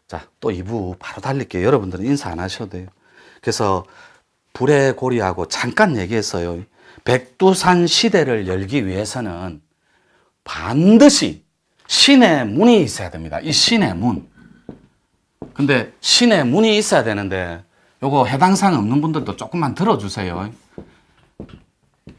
자, 또 2부 바로 달릴게요. 여러분들은 인사 안 하셔도 돼요. 그래서 불의 고리하고 잠깐 얘기했어요. 백두산 시대를 열기 위해서는 반드시 신의 문이 있어야 됩니다. 이 신의 문. 근데 신의 문이 있어야 되는데 요거 해당 사항 없는 분들도 조금만 들어주세요.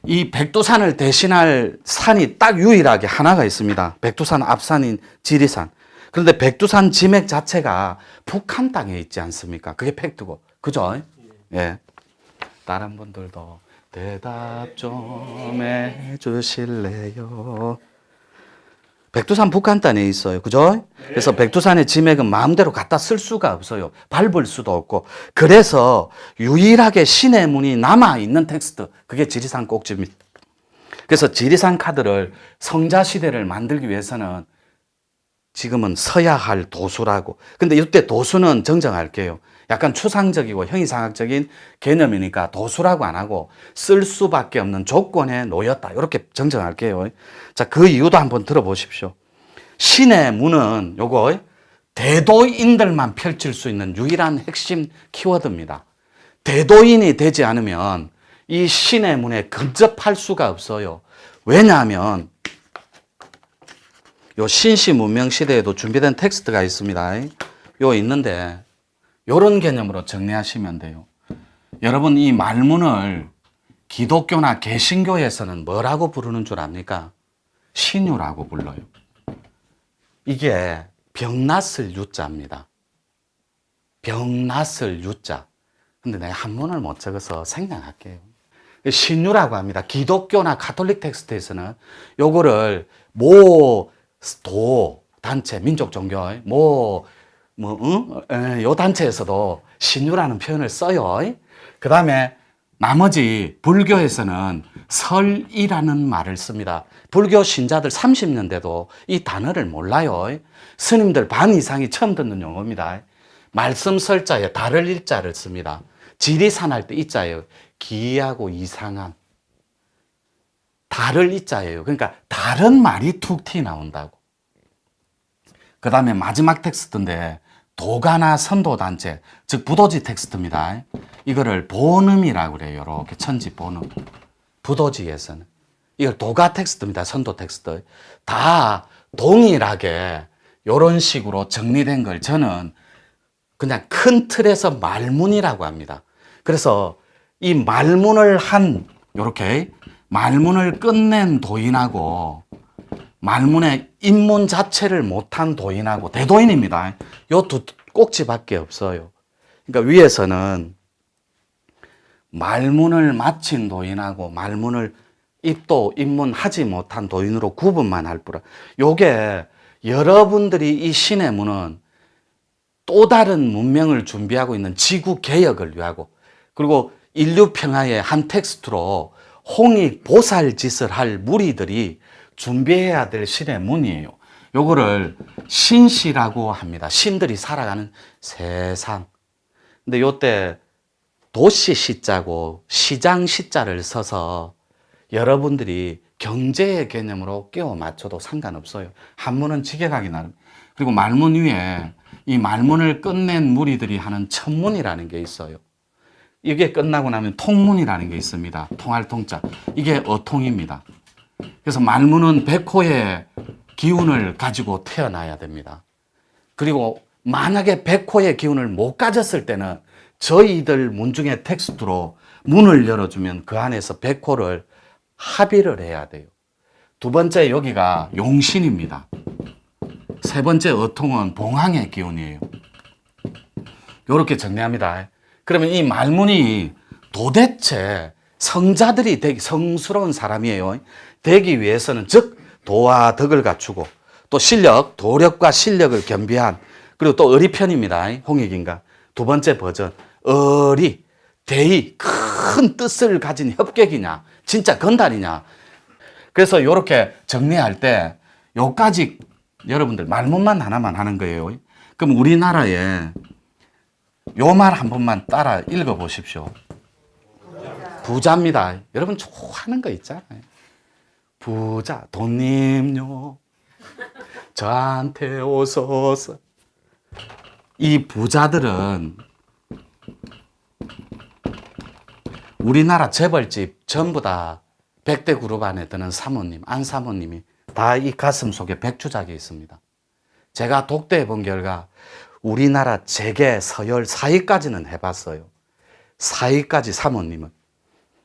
이 백두산을 대신할 산이 딱 유일하게 하나가 있습니다. 백두산 앞산인 지리산. 그런데 백두산 지맥 자체가 북한 땅에 있지 않습니까? 그게 팩트고. 그죠? 예. 다른 분들도 대답 좀 해주실래요? 백두산 북한 땅에 있어요. 그죠? 그래서 백두산의 지맥은 마음대로 갖다 쓸 수가 없어요. 밟을 수도 없고. 그래서 유일하게 신의 문이 남아있는 텍스트. 그게 지리산 꼭지입니다. 그래서 지리산 카드를 성자시대를 만들기 위해서는 지금은 써야 할 도수라고. 근데 이때 도수는 정정할게요. 약간 추상적이고 형이상학적인 개념이니까 도수라고 안 하고 쓸 수밖에 없는 조건에 놓였다. 이렇게 정정할게요. 자, 그 이유도 한번 들어보십시오. 신의 문은 요거 대도인들만 펼칠 수 있는 유일한 핵심 키워드입니다. 대도인이 되지 않으면 이 신의 문에 근접할 수가 없어요. 왜냐하면 요 신시 문명 시대에도 준비된 텍스트가 있습니다. 요 있는데 요런 개념으로 정리하시면 돼요. 여러분, 이 말문을 기독교나 개신교에서는 뭐라고 부르는 줄 압니까? 신유라고 불러요. 이게 병났을 유자입니다. 병났을 유자. 근데 내가 한문을 못 적어서 생략할게요. 신유라고 합니다. 기독교나 가톨릭 텍스트에서는 요거를 도 단체, 민족 종교, 요 단체에서도 신유라는 표현을 써요. 그 다음에 나머지 불교에서는 설이라는 말을 씁니다. 불교 신자들 30년대도 이 단어를 몰라요. 스님들 반 이상이 처음 듣는 용어입니다. 말씀 설자에 달을 일자를 씁니다. 지리산 할 때 이자예요. 기이하고 이상한. 달을 이자예요. 그러니까 다른 말이 툭 튀어나온다고. 그 다음에 마지막 텍스트인데 도가나 선도단체, 즉 부도지 텍스트입니다. 이거를 본음이라고 그래요. 이렇게 천지 본음. 부도지에서는. 이걸 도가 텍스트입니다. 선도 텍스트. 다 동일하게 이런 식으로 정리된 걸 저는 그냥 큰 틀에서 말문이라고 합니다. 그래서 이 말문을 요렇게 말문을 끝낸 도인하고 말문의 입문 자체를 못한 도인하고 대도인입니다. 요 두 꼭지밖에 없어요. 그러니까 위에서는 말문을 마친 도인하고 말문을 입문하지 못한 도인으로 구분만 할 뿐. 요게 여러분들이 이 신의 문은 또 다른 문명을 준비하고 있는 지구 개혁을 위하고 그리고 인류 평화의 한 텍스트로 홍익 보살 짓을 할 무리들이 준비해야 될 신의 문이에요. 요거를 신시라고 합니다. 신들이 살아가는 세상. 근데 요때 도시 시자고 시장 시자를 써서 여러분들이 경제의 개념으로 끼워 맞춰도 상관없어요. 한문은 직역하기 나름. 그리고 말문 위에 이 말문을 끝낸 무리들이 하는 천문이라는 게 있어요. 이게 끝나고 나면 통문이라는 게 있습니다. 통할 통자. 이게 어통입니다. 그래서 말문은 백호의 기운을 가지고 태어나야 됩니다. 그리고 만약에 백호의 기운을 못 가졌을 때는 저희들 문중의 텍스트로 문을 열어주면 그 안에서 백호를 합의를 해야 돼요. 두 번째 여기가 용신입니다. 세 번째 어통은 봉황의 기운이에요. 이렇게 정리합니다. 그러면 이 말문이 도대체 성자들이 되기, 성스러운 사람이에요. 되기 위해서는 즉 도와 덕을 갖추고 또 도력과 실력을 겸비한 그리고 또 어리편입니다. 홍익인가. 두 번째 버전 대의 큰 뜻을 가진 협객이냐 진짜 건달이냐. 그래서 이렇게 정리할 때 요까지 여러분들 말문만 하나만 하는 거예요. 그럼 우리나라에 요 말 한 번만 따라 읽어 보십시오. 부자입니다. 여러분 좋아하는 거 있잖아요. 부자 돈님요 저한테 오소서. 이 부자들은 우리나라 재벌집 전부 다 100대 그룹 안에 드는 사모님, 안 사모님이 다 이 가슴 속에 백주작이 있습니다. 제가 독대해 본 결과 우리나라 재계, 서열 4위까지는 해봤어요. 4위까지 사모님은.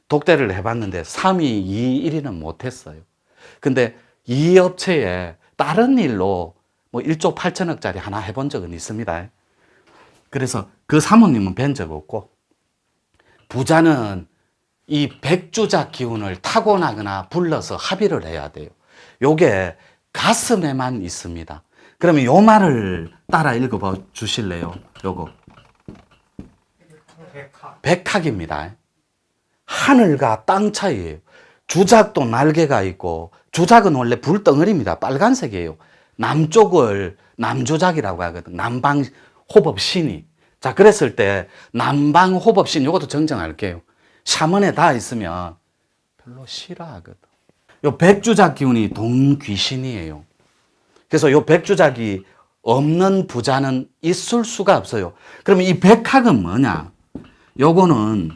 독대를 해봤는데 3위, 2위, 1위는 못했어요. 근데 이 업체에 다른 일로 뭐 1조 8천억짜리 하나 해본 적은 있습니다. 그래서 그 사모님은 뵌 적 없고, 부자는 이 백주작 기운을 타고나거나 불러서 합의를 해야 돼요. 요게 가슴에만 있습니다. 그러면 요 말을 따라 읽어봐 주실래요? 요거. 백학입니다. 하늘과 땅 차이예요. 주작도 날개가 있고, 주작은 원래 불덩어리입니다. 빨간색이에요. 남쪽을 남주작이라고 하거든. 남방호법신이. 자, 그랬을 때 남방호법신, 요것도 정정할게요. 샤먼에 다 있으면 별로 싫어하거든. 요 백주작 기운이 동귀신이에요. 그래서 요 백주작이 없는 부자는 있을 수가 없어요. 그러면 이 백학은 뭐냐? 요거는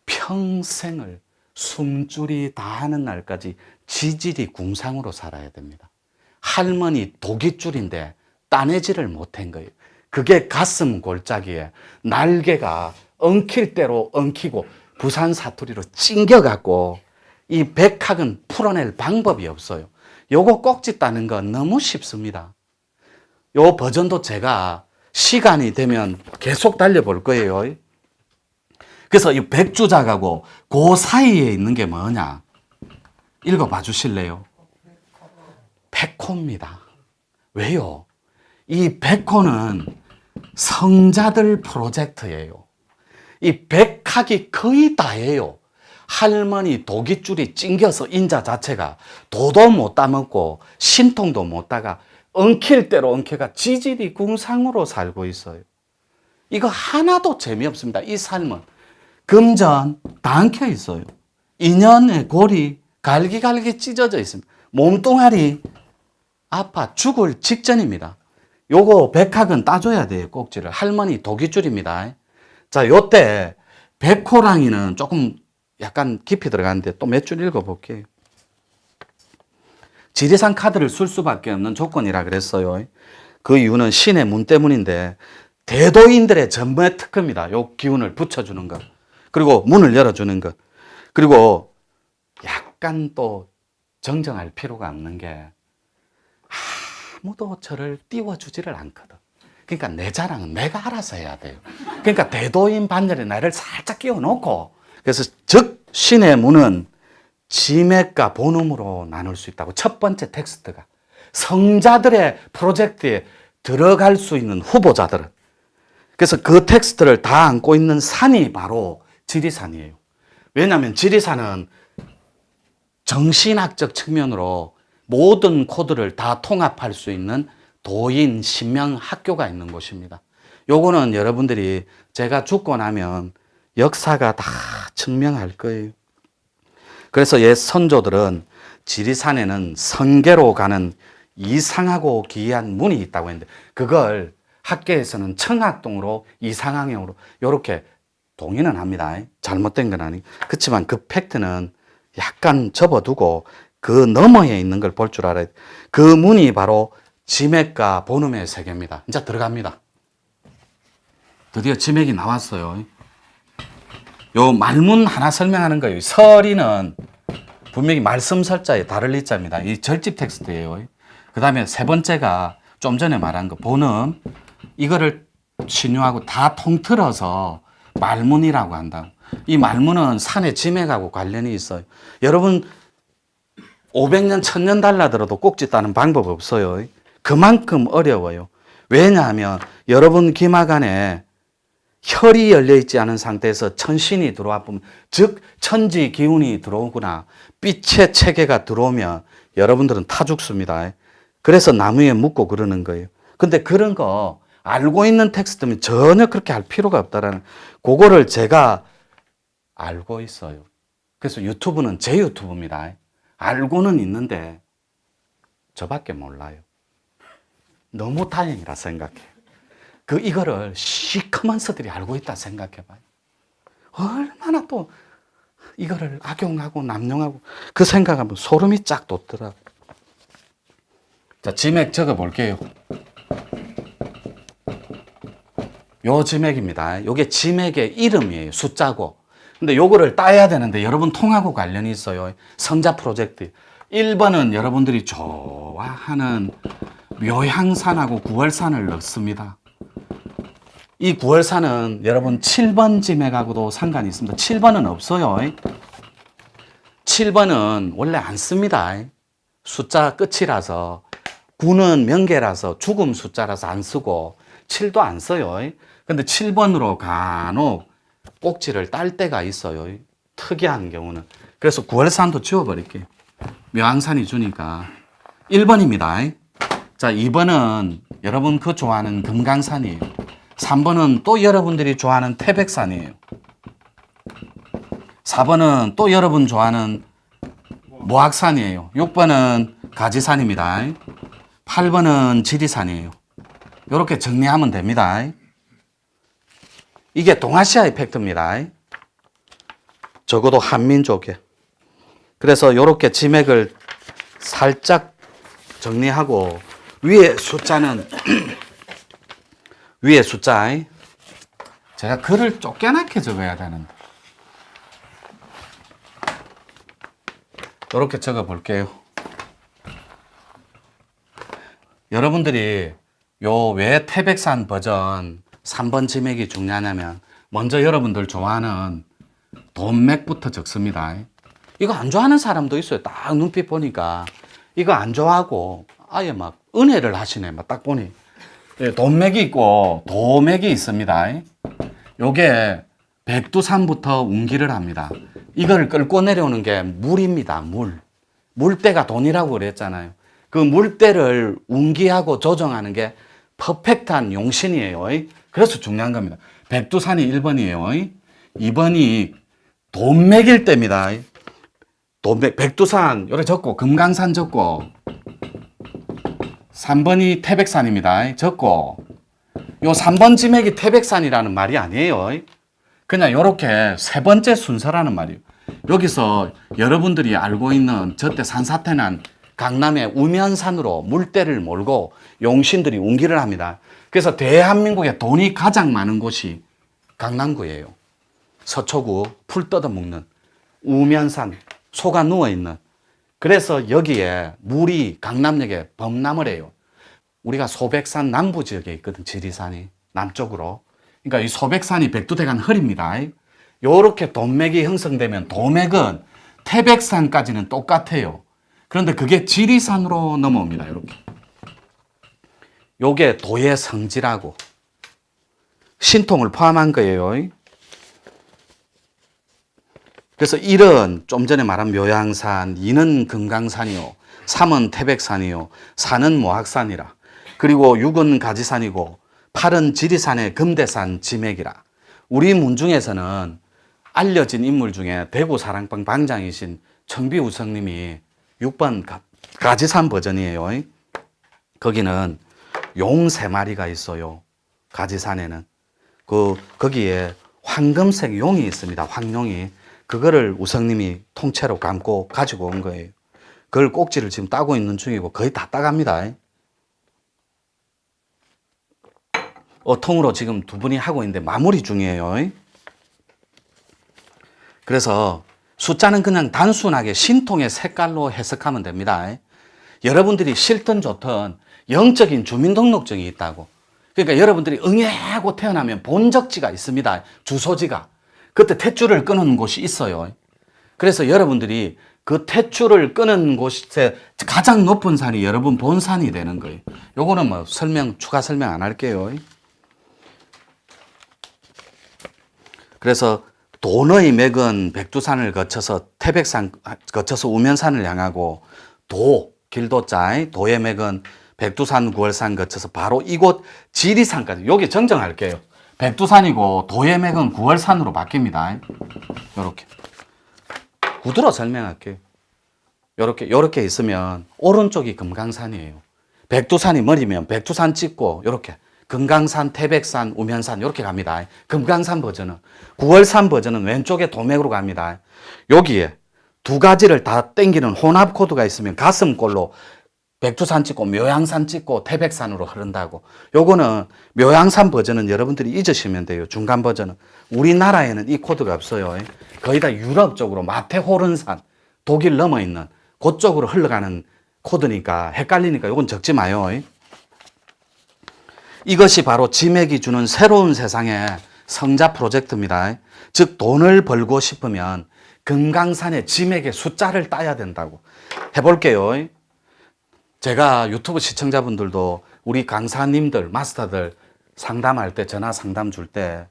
평생을 숨줄이 다 하는 날까지 지질이 궁상으로 살아야 됩니다. 할머니 독이줄인데 따내지를 못한 거예요. 그게 가슴 골짜기에 날개가 엉킬 대로 엉키고 부산 사투리로 찡겨갖고, 이 백학은 풀어낼 방법이 없어요. 요거 꼭지 따는 건 너무 쉽습니다. 요 버전도 제가 시간이 되면 계속 달려볼 거예요. 그래서 이 백주작하고 그 사이에 있는 게 뭐냐? 읽어봐 주실래요? 백호입니다. 왜요? 이 백호는 성자들 프로젝트예요. 이 백학이 거의 다예요. 할머니 독이줄이 찡겨서 인자 자체가 도도 못 따먹고 신통도 못 따가 엉킬 대로 엉켜가 지질이 궁상으로 살고 있어요. 이거 하나도 재미없습니다. 이 삶은. 금전 다 엉켜 있어요. 인연의 골이 갈기갈기 찢어져 있습니다. 몸뚱아리 아파 죽을 직전입니다. 요거 백학은 따줘야 돼요. 꼭지를. 할머니 독이줄입니다. 자, 요때 백호랑이는 조금 약간 깊이 들어가는데 또 몇 줄 읽어볼게요. 지리산 카드를 쓸 수밖에 없는 조건이라 그랬어요. 그 이유는 신의 문 때문인데, 대도인들의 전부의 특허입니다. 요 기운을 붙여주는 것. 그리고 문을 열어주는 것. 그리고 약간 또 정정할 필요가 없는 게, 아무도 저를 띄워주지를 않거든. 그러니까 내 자랑은 내가 알아서 해야 돼요. 그러니까 대도인 반열에 나를 살짝 끼워놓고, 그래서 즉 신의 문은 지맥과 본음으로 나눌 수 있다고. 첫 번째 텍스트가 성자들의 프로젝트에 들어갈 수 있는 후보자들은. 그래서 그 텍스트를 다 안고 있는 산이 바로 지리산이에요. 왜냐하면 지리산은 정신학적 측면으로 모든 코드를 다 통합할 수 있는 도인 신명 학교가 있는 곳입니다. 요거는 여러분들이 제가 죽고 나면 역사가 다 증명할 거예요. 그래서 옛 선조들은 지리산에는 성계로 가는 이상하고 기이한 문이 있다고 했는데, 그걸 학계에서는 청학동으로 이상항형으로 이렇게 동의는 합니다. 잘못된 건 아니고. 그렇지만 그 팩트는 약간 접어두고 그 너머에 있는 걸 볼 줄 알아야 돼. 그 문이 바로 지맥과 본음의 세계입니다. 이제 들어갑니다. 드디어 지맥이 나왔어요. 요 말문 하나 설명하는 거예요. 설이는 분명히 말씀설자에 다를 리자입니다. 이 절집 텍스트예요. 그 다음에 세 번째가 좀 전에 말한 거 본음. 이거를 신유하고 다 통틀어서 말문이라고 한다. 이 말문은 산의 지맥하고 관련이 있어요. 여러분 500년, 1000년 달라들어도 꼭지 따는 방법 없어요. 그만큼 어려워요. 왜냐하면 여러분 기막 안에 혈이 열려있지 않은 상태에서 천신이 들어와 보면, 즉 천지 기운이 들어오거나 빛의 체계가 들어오면 여러분들은 타 죽습니다. 그래서 나무에 묻고 그러는 거예요. 근데 그런 거 알고 있는 텍스트면 전혀 그렇게 할 필요가 없다라는, 그거를 제가 알고 있어요. 그래서 유튜브는 제 유튜브입니다. 알고는 있는데 저밖에 몰라요. 너무 다행이라 생각해. 이거를 시커먼서들이 알고 있다 생각해봐요. 얼마나 또 이거를 악용하고 남용하고 그 생각하면 소름이 쫙 돋더라고. 자, 지맥 적어 볼게요. 요 지맥입니다. 요게 지맥의 이름이에요. 숫자고. 근데 요거를 따야 되는데 여러분 통하고 관련이 있어요. 성자 프로젝트. 1번은 여러분들이 좋아하는 묘향산하고 구월산을 넣습니다. 이 구월산은 여러분 7번 지맥하고도 상관이 있습니다. 7번은 없어요. 7번은 원래 안 씁니다. 숫자 끝이라서. 9는 명계라서 죽음 숫자라서 안 쓰고 7도 안 써요. 근데 7번으로 간혹 꼭지를 딸 때가 있어요. 특이한 경우는. 그래서 구월산도 지워버릴게요. 묘향산이 주니까. 1번입니다. 자, 2번은 여러분 그 좋아하는 금강산이에요. 3번은 또 여러분들이 좋아하는 태백산이에요. 4번은 또 여러분 좋아하는 모악산이에요. 6번은 가지산입니다. 8번은 지리산이에요. 이렇게 정리하면 됩니다. 이게 동아시아 이펙트입니다. 적어도 한민족에. 그래서 이렇게 지맥을 살짝 정리하고 위에 숫자는 위에 숫자 제가 글을 쫓겨나게 적어야 되는데 이렇게 적어 볼게요. 여러분들이 요 왜 태백산 버전 3번 지맥이 중요하냐면 먼저 여러분들 좋아하는 돈맥부터 적습니다. 이거 안 좋아하는 사람도 있어요. 딱 눈빛 보니까 이거 안 좋아하고 아예 막 은혜를 하시네. 막 딱 보니 돈맥이 있고 도맥이 있습니다. 요게 백두산부터 운기를 합니다. 이걸 끌고 내려오는 게 물입니다. 물때가 돈이라고 그랬잖아요. 그 물때를 운기하고 조정하는 게 퍼펙트한 용신이에요. 그래서 중요한 겁니다. 백두산이 1번이에요. 2번이 돈맥일 때입니다. 돈맥, 백두산 요래 적고 금강산 적고 3번이 태백산입니다. 적고 요 3번 지맥이 태백산이라는 말이 아니에요. 그냥 요렇게 세 번째 순서라는 말이에요. 여기서 여러분들이 알고 있는 저때 산사태난 강남의 우면산으로 물때를 몰고 용신들이 운기를 합니다. 그래서 대한민국에 돈이 가장 많은 곳이 강남구예요. 서초구 풀 뜯어먹는 우면산 소가 누워있는. 그래서 여기에 물이 강남역에 범람을 해요. 우리가 소백산 남부 지역에 있거든. 지리산이 남쪽으로. 그러니까 이 소백산이 백두대간 허리입니다. 요렇게 돈맥이 형성되면 도맥은 태백산까지는 똑같아요. 그런데 그게 지리산으로 넘어옵니다. 이렇게. 요게 도의 성지라고 신통을 포함한 거예요. 그래서 1은 좀 전에 말한 묘향산, 2는 금강산이요, 3은 태백산이요, 4는 모악산이라. 그리고 6은 가지산이고 8은 지리산의 금대산 지맥이라. 우리 문중에서는 알려진 인물 중에 대구 사랑방 방장이신 청비우성님이 6번 가지산 버전이에요. 거기는 용 3마리가 있어요. 가지산에는. 거기에 황금색 용이 있습니다. 황용이. 그거를 우성님이 통째로 감고 가지고 온 거예요. 그걸 꼭지를 지금 따고 있는 중이고 거의 다 따갑니다. 통으로 지금 두 분이 하고 있는데 마무리 중이에요. 그래서 숫자는 그냥 단순하게 신통의 색깔로 해석하면 됩니다. 여러분들이 싫든 좋든 영적인 주민등록증이 있다고. 그러니까 여러분들이 응애하고 태어나면 본적지가 있습니다. 주소지가. 그때 탯줄을 끊는 곳이 있어요. 그래서 여러분들이 그 탯줄을 끊은 곳에 가장 높은 산이 여러분 본산이 되는 거예요. 요거는 뭐 추가 설명 안 할게요. 그래서 돈의 맥은 백두산을 거쳐서 태백산 거쳐서 우면산을 향하고 길도자 도의 맥은 백두산 구월산 거쳐서 바로 이곳 지리산까지. 여기 정정할게요. 백두산이고 도의 맥은 구월산으로 바뀝니다. 이렇게 구두로 설명할게요. 요렇게 있으면 오른쪽이 금강산이에요. 백두산이 머리면 백두산 찍고 요렇게 금강산, 태백산, 우면산 이렇게 갑니다. 금강산 버전은. 9월산 버전은 왼쪽에 도맥으로 갑니다. 여기에 두 가지를 다 땡기는 혼합 코드가 있으면 가슴골로 백두산 찍고 묘양산 찍고 태백산으로 흐른다고. 요거는 묘양산 버전은 여러분들이 잊으시면 돼요. 중간 버전은. 우리나라에는 이 코드가 없어요. 거의 다 유럽 쪽으로 마테호른산, 독일 넘어 있는 그쪽으로 흘러가는 코드니까 헷갈리니까 요건 적지 마요. 이것이 바로 지맥이 주는 새로운 세상의 성자 프로젝트입니다. 즉 돈을 벌고 싶으면 금강산의 지맥의 숫자를 따야 된다고. 해볼게요. 제가 유튜브 시청자분들도 우리 강사님들, 마스터들 상담할 때, 전화 상담 줄 때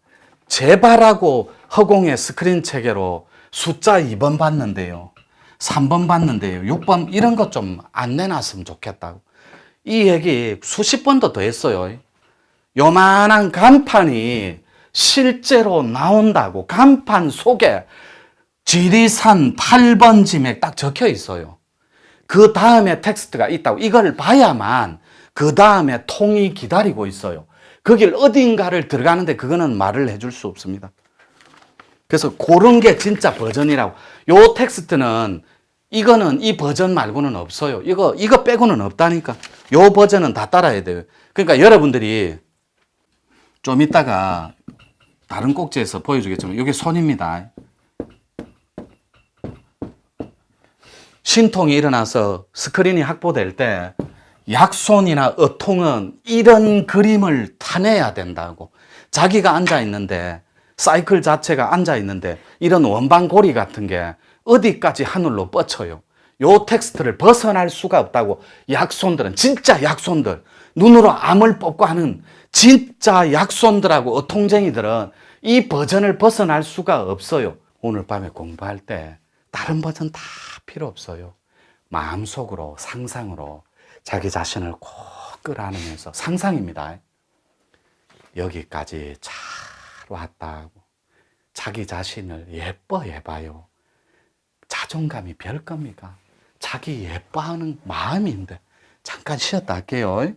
제발하고 허공에 스크린 체계로 숫자 2번 봤는데요, 3번 봤는데요, 6번 이런 것 좀 안 내놨으면 좋겠다고. 이 얘기 수십 번도 더 했어요. 요만한 간판이 실제로 나온다고. 간판 속에 지리산 8번 지맥 딱 적혀 있어요. 그 다음에 텍스트가 있다고. 이걸 봐야만 그 다음에 통이 기다리고 있어요. 거길 어딘가를 들어가는데 그거는 말을 해줄 수 없습니다. 그래서 그런 게 진짜 버전이라고. 요 텍스트는 이거는 이 버전 말고는 없어요. 이거 빼고는 없다니까. 요 버전은 다 따라야 돼요. 그러니까 여러분들이 좀 이따가 다른 꼭지에서 보여주겠지만 이게 손입니다. 신통이 일어나서 스크린이 확보될 때 약손이나 어통은 이런 그림을 타내야 된다고. 자기가 앉아 있는데, 사이클 자체가 앉아 있는데 이런 원방고리 같은 게 어디까지 하늘로 뻗쳐요. 요 텍스트를 벗어날 수가 없다고. 약손들은, 진짜 약손들, 눈으로 암을 뽑고 하는 진짜 약손들하고 어통쟁이들은 이 버전을 벗어날 수가 없어요. 오늘 밤에 공부할 때 다른 버전 다 필요 없어요. 마음속으로, 상상으로 자기 자신을 꼭 끌어안으면서, 상상입니다. 여기까지 잘 왔다고 자기 자신을 예뻐해봐요. 자존감이 별 겁니까? 자기 예뻐하는 마음인데. 잠깐 쉬었다 할게요.